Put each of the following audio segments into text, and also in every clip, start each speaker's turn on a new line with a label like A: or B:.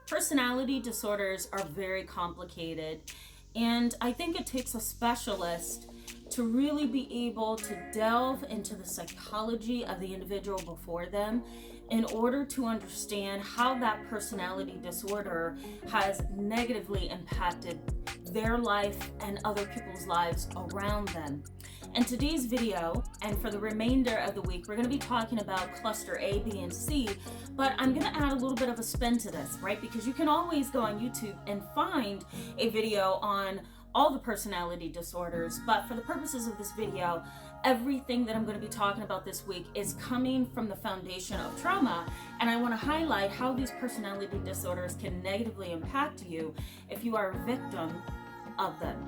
A: Personality disorders are very complicated, and I think it takes a specialist to really be able to delve into the psychology of the individual before them in order to understand how that personality disorder has negatively impacted their life and other people's lives around them. In today's video, and for the remainder of the week, we're going to be talking about cluster A, B, and C, but I'm going to add a little bit of a spin to this, right? Because you can always go on YouTube and find a video on all the personality disorders, but for the purposes of this video, everything that I'm going to be talking about this week is coming from the foundation of trauma, and I want to highlight how these personality disorders can negatively impact you if you are a victim of them.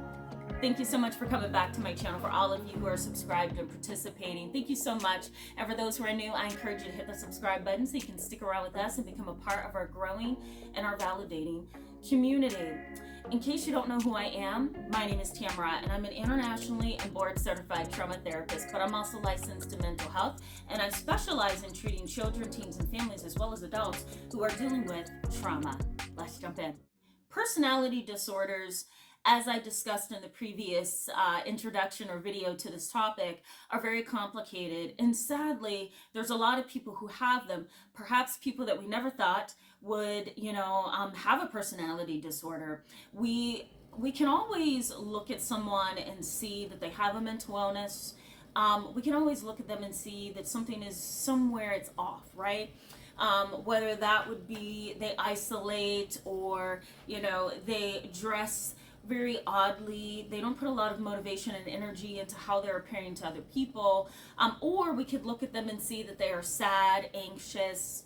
A: Thank you so much for coming back to my channel. For all of you who are subscribed and participating, thank you so much. And for those who are new, I encourage you to hit the subscribe button so you can stick around with us and become a part of our growing and our validating community. In case you don't know who I am, my name is Tamara, and I'm an internationally and board certified trauma therapist, but I'm also licensed in mental health, and I specialize in treating children, teens, and families, as well as adults who are dealing with trauma. Let's jump in. Personality disorders, as I discussed in the previous introduction or video to this topic, are very complicated. And sadly, there's a lot of people who have them, perhaps people that we never thought would, have a personality disorder. We can always look at someone and see that they have a mental illness. We can always look at them and see that something is somewhere it's off, right? Whether that would be they isolate or, they dress very oddly, they don't put a lot of motivation and energy into how they're appearing to other people, or we could look at them and see that they are sad, anxious,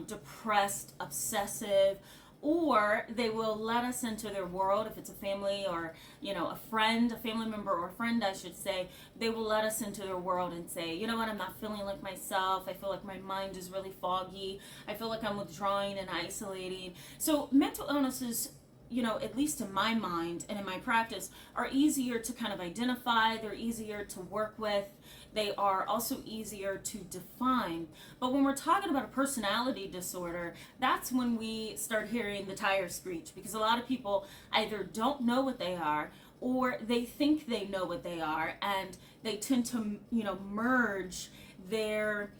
A: depressed, obsessive, or they will let us into their world. If it's a family or a friend, a family member or a friend, I should say, they will let us into their world and say, you know what, I'm not feeling like myself, I feel like my mind is really foggy, I feel like I'm withdrawing and isolating. So mental illnesses, at least in my mind and in my practice, are easier to kind of identify, they're easier to work with, they are also easier to define. But when we're talking about a personality disorder, that's when we start hearing the tires screech, because a lot of people either don't know what they are or they think they know what they are, and they tend to, merge their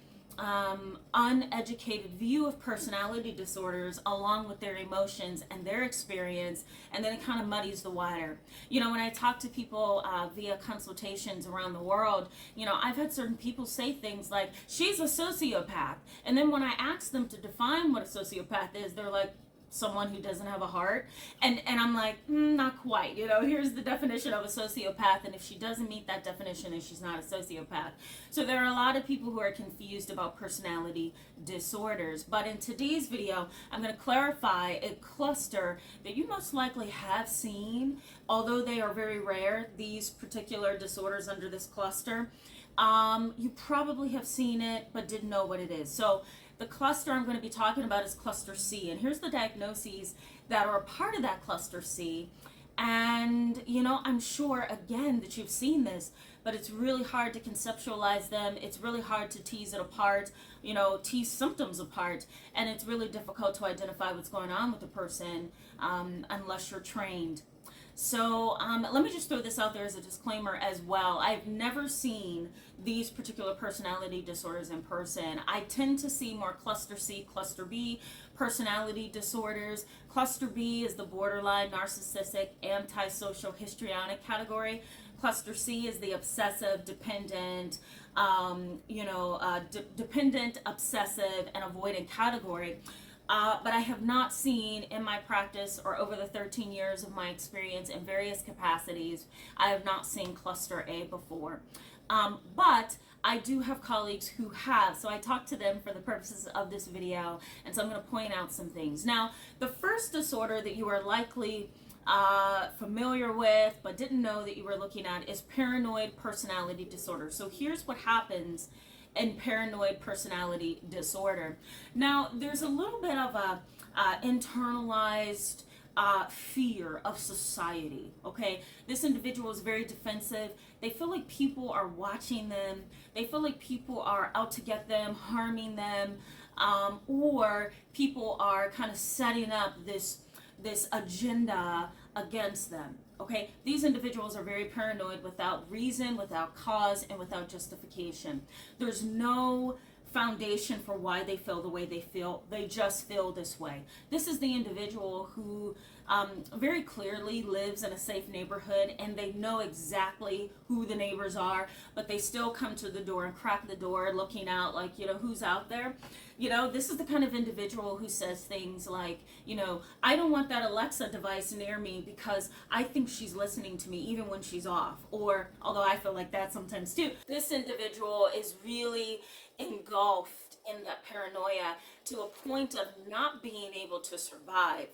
A: uneducated view of personality disorders along with their emotions and their experience, and then it kind of muddies the water. When I talk to people via consultations around the world, I've had certain people say things like, she's a sociopath, and then when I ask them to define what a sociopath is, they're like, someone who doesn't have a heart, and I'm like, not quite. Here's the definition of a sociopath, and if she doesn't meet that definition, then she's not a sociopath. So there are a lot of people who are confused about personality disorders, but in today's video, I'm going to clarify a cluster that you most likely have seen, although they are very rare, these particular disorders under this cluster. You probably have seen it, but didn't know what it is. So the cluster I'm going to be talking about is cluster C, and here's the diagnoses that are a part of that cluster C. And I'm sure again that you've seen this, but it's really hard to conceptualize them. It's really hard to tease it apart, tease symptoms apart, and it's really difficult to identify what's going on with the person unless you're trained. So let me just throw this out there as a disclaimer as well. I've never seen these particular personality disorders in person. I tend to see more cluster C, cluster B personality disorders. Cluster B is the borderline narcissistic, antisocial, histrionic category. Cluster C is the obsessive, dependent, dependent, obsessive, and avoidant category. But I have not seen in my practice or over the 13 years of my experience in various capacities, I have not seen cluster A before. But I do have colleagues who have, so I talked to them for the purposes of this video, and so I'm going to point out some things. Now, the first disorder that you are likely familiar with but didn't know that you were looking at is paranoid personality disorder. So here's what happens in paranoid personality disorder. Now, there's a little bit of a internalized fear of society, okay? This individual is very defensive. They feel like people are watching them. They feel like people are out to get them, harming them. or people are kind of setting up this agenda against them. Okay, these individuals are very paranoid without reason, without cause, and without justification. There's no foundation for why they feel the way they feel. They just feel this way. This is the individual who very clearly lives in a safe neighborhood, and they know exactly who the neighbors are, but they still come to the door and crack the door looking out like, who's out there. This is the kind of individual who says things like, I don't want that Alexa device near me because I think she's listening to me even when she's off. Or, although I feel like that sometimes too, this individual is really engulfed in that paranoia to a point of not being able to survive.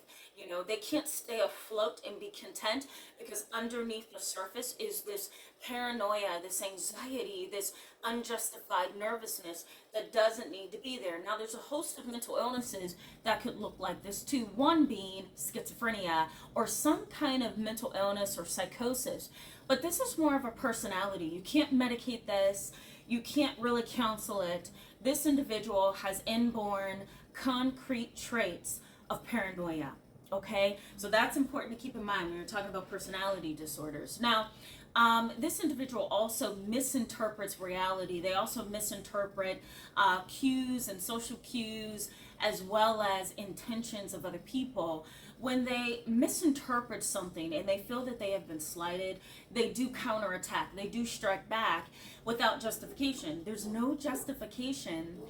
A: They can't stay afloat and be content because underneath the surface is this paranoia, this anxiety, this unjustified nervousness that doesn't need to be there. Now, there's a host of mental illnesses that could look like this too. One being schizophrenia or some kind of mental illness or psychosis. But this is more of a personality. You can't medicate this. You can't really counsel it. This individual has inborn concrete traits of paranoia. Okay, so that's important to keep in mind when you're talking about personality disorders. Now, this individual also misinterprets reality. They also misinterpret cues and social cues as well as intentions of other people. When they misinterpret something and they feel that they have been slighted, they do counterattack. They do strike back without justification. There's no justification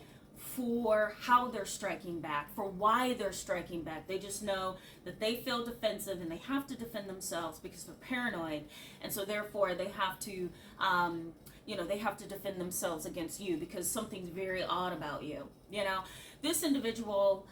A: for how they're striking back, for why they're striking back. They just know that they feel defensive and they have to defend themselves because they're paranoid, and so therefore they have to, they have to defend themselves against you because something's very odd about you. This individual,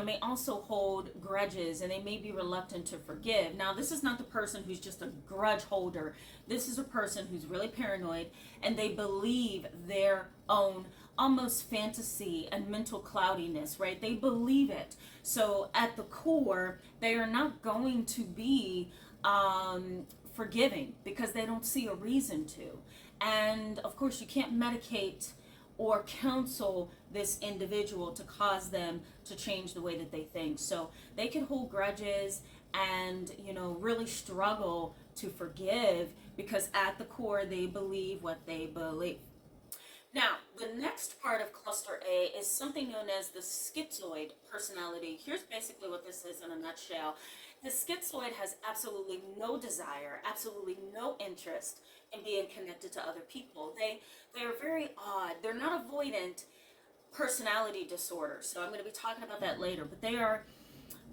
A: may also hold grudges and they may be reluctant to forgive. Now, this is not the person who's just a grudge holder. This is a person who's really paranoid and they believe their own almost fantasy and mental cloudiness, right? They believe it. So at the core, they are not going to be forgiving because they don't see a reason to. And of course, you can't medicate or counsel this individual to cause them to change the way that they think. So they can hold grudges and, really struggle to forgive because at the core, they believe what they believe. Now, the next part of cluster A is something known as the schizoid personality. Here's basically what this is in a nutshell. The schizoid has absolutely no desire, absolutely no interest in being connected to other people. They are very odd. They're not avoidant personality disorders. So I'm going to be talking about that later, but they are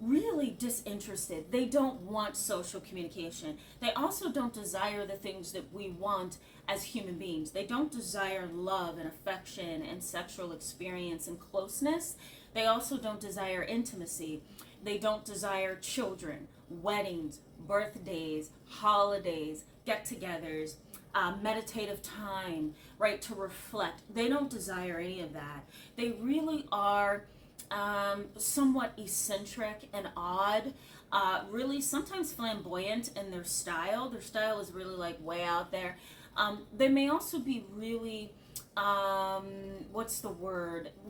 A: really disinterested. They don't want social communication. They also don't desire the things that we want as human beings. They don't desire love and affection and sexual experience and closeness. They also don't desire intimacy. They don't desire children, weddings, birthdays, holidays, get-togethers, meditative time, right, to reflect. They don't desire any of that. They really are somewhat eccentric and odd, really sometimes flamboyant in their style. Their style is really like way out there. They may also be really,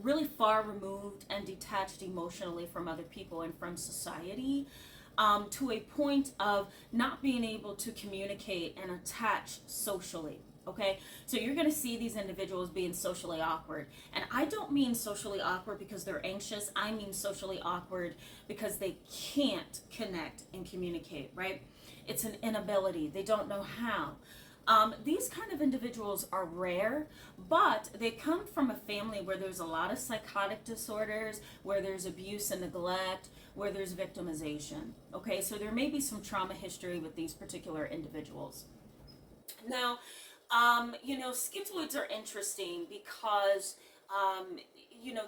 A: really far removed and detached emotionally from other people and from society, to a point of not being able to communicate and attach socially. Okay, so you're going to see these individuals being socially awkward. And I don't mean socially awkward because they're anxious. I mean socially awkward because they can't connect and communicate, right? It's an inability. They don't know how. These kind of individuals are rare, but they come from a family where there's a lot of psychotic disorders, where there's abuse and neglect, where there's victimization. Okay, so there may be some trauma history with these particular individuals. Now, schizoids are interesting because,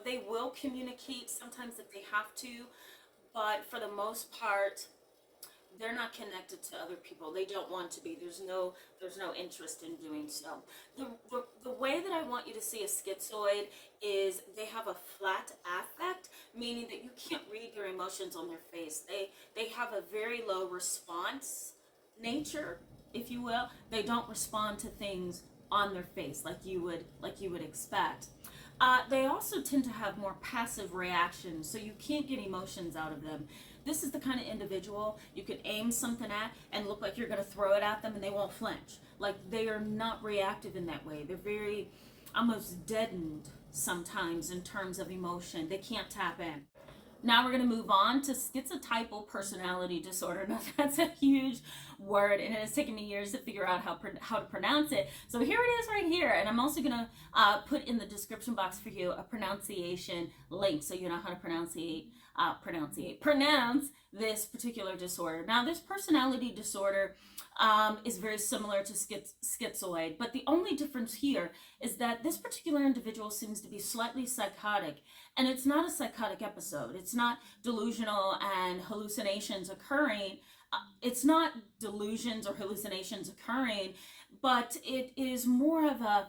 A: they will communicate sometimes if they have to, but for the most part, they're not connected to other people. They don't want to be. There's no interest in doing so. The way that I want you to see a schizoid is they have a flat affect, meaning that you can't read their emotions on their face. They have a very low response nature, if you will. They don't respond to things on their face like you would expect. They also tend to have more passive reactions, so you can't get emotions out of them. This is the kind of individual you could aim something at and look like you're going to throw it at them and they won't flinch. Like, they are not reactive in that way. They're very almost deadened sometimes in terms of emotion. They can't tap in. Now we're going to move on to schizotypal personality disorder. Now that's a huge word, and it has taken me years to figure out how to pronounce it. So here it is right here, and I'm also going to put in the description box for you a pronunciation link so you know how to pronounce this particular disorder. Now this personality disorder is very similar to schizoid, but the only difference here is that this particular individual seems to be slightly psychotic, and it's not a psychotic episode. It's not delusional and hallucinations occurring. It's not delusions or hallucinations occurring, but it is more of a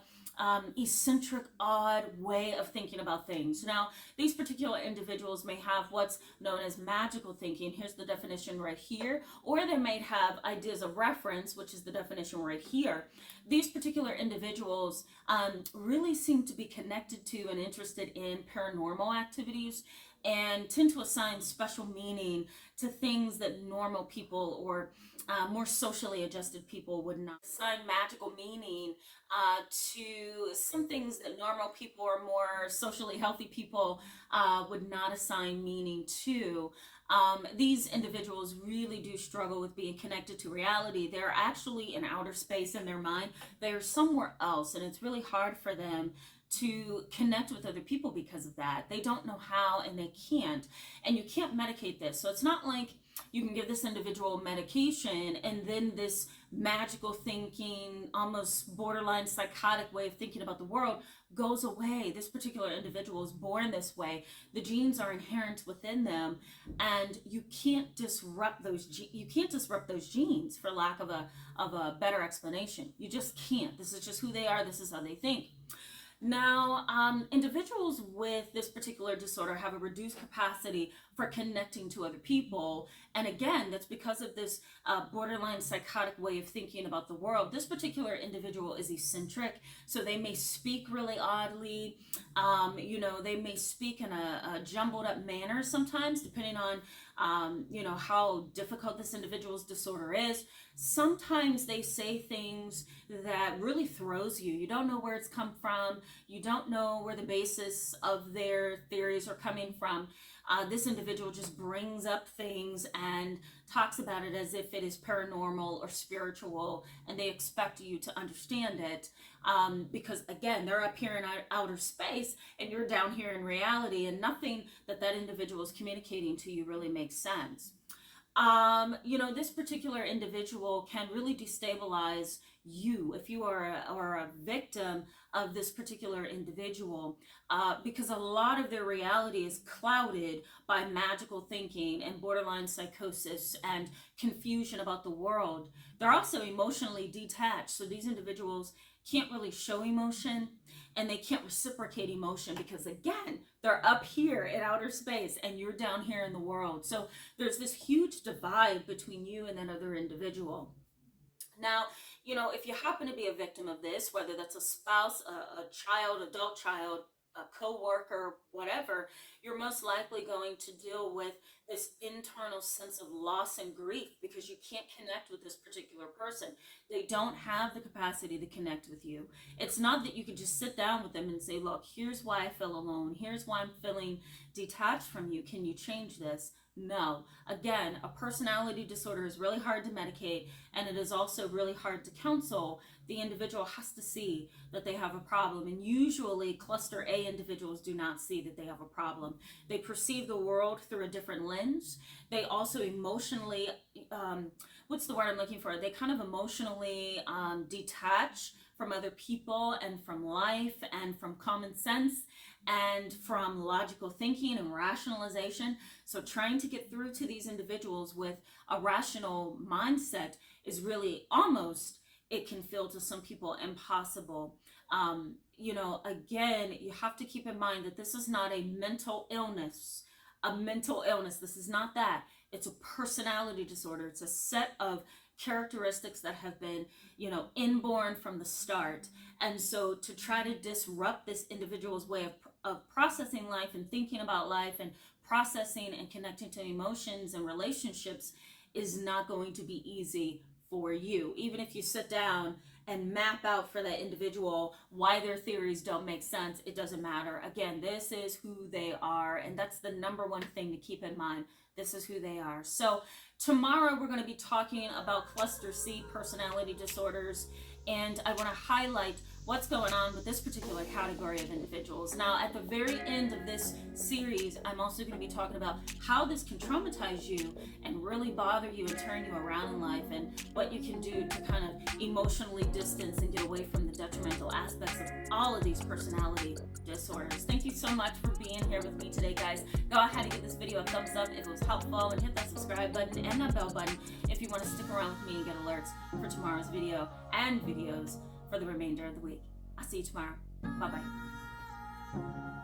A: eccentric, odd way of thinking about things. Now, these particular individuals may have what's known as magical thinking. Here's the definition right here. Or they may have ideas of reference, which is the definition right here. These particular individuals really seem to be connected to and interested in paranormal activities and tend to assign special meaning to things that normal people or more socially adjusted people would not assign magical meaning to some things that normal people or more socially healthy people would not assign meaning to. These individuals really do struggle with being connected to reality. They're actually in outer space in their mind. They're somewhere else, and it's really hard for them to connect with other people because of that. They don't know how, and they can't. And you can't medicate this. So it's not like you can give this individual medication and then this magical thinking, almost borderline psychotic way of thinking about the world goes away. This particular individual is born this way. The genes are inherent within them, and you can't disrupt those genes, for lack of a better explanation. You just can't. This is just who they are. This is how they think. Now, individuals with this particular disorder have a reduced capacity for connecting to other people. And again, that's because of this borderline psychotic way of thinking about the world. This particular individual is eccentric, so they may speak really oddly. They may speak in a jumbled up manner sometimes, depending on, how difficult this individual's disorder is. Sometimes they say things that really throws you. You don't know where it's come from. You don't know where the basis of their theories are coming from. This individual just brings up things and talks about it as if it is paranormal or spiritual, and they expect you to understand it because, again, they're up here in outer space and you're down here in reality, and nothing that individual is communicating to you really makes sense. This particular individual can really destabilize you if you are a victim of this particular individual, because a lot of their reality is clouded by magical thinking and borderline psychosis and confusion about the world. They're also emotionally detached, so these individuals can't really show emotion, and they can't reciprocate emotion because, again, they're up here in outer space and you're down here in the world. So there's this huge divide between you and that other individual. Now, if you happen to be a victim of this, whether that's a spouse, a child, adult child, a co-worker, whatever, you're most likely going to deal with this internal sense of loss and grief because you can't connect with this particular person. They don't have the capacity to connect with you. It's not that you can just sit down with them and say, look, here's why I feel alone. Here's why I'm feeling detached from you. Can you change this? No. Again, a personality disorder is really hard to medicate, and it is also really hard to counsel. The individual has to see that they have a problem, and usually cluster A individuals do not see that they have a problem. They perceive the world through a different lens. They also emotionally, what's the word I'm looking for? They kind of emotionally detach from other people and from life and from common sense and from logical thinking and rationalization. So trying to get through to these individuals with a rational mindset is really almost, it can feel to some people, impossible. Again, you have to keep in mind that this is not a mental illness. This is not that. It's a personality disorder. It's a set of characteristics that have been, inborn from the start. And so to try to disrupt this individual's way of processing life and thinking about life and processing and connecting to emotions and relationships is not going to be easy for you. Even if you sit down and map out for that individual why their theories don't make sense, it doesn't matter. Again, this is who they are, and that's the number one thing to keep in mind. This is who they are. So tomorrow we're going to be talking about cluster C personality disorders, and I want to highlight what's going on with this particular category of individuals. Now, at the very end of this series, I'm also going to be talking about how this can traumatize you and really bother you and turn you around in life, and what you can do to kind of emotionally distance and get away from the detrimental aspects of all of these personality disorders. Thank you so much for being here with me today, guys. Go ahead and give this video a thumbs up if it was helpful, and hit that subscribe button and that bell button if you want to stick around with me and get alerts for tomorrow's video and videos for the remainder of the week. I'll see you tomorrow. Bye-bye.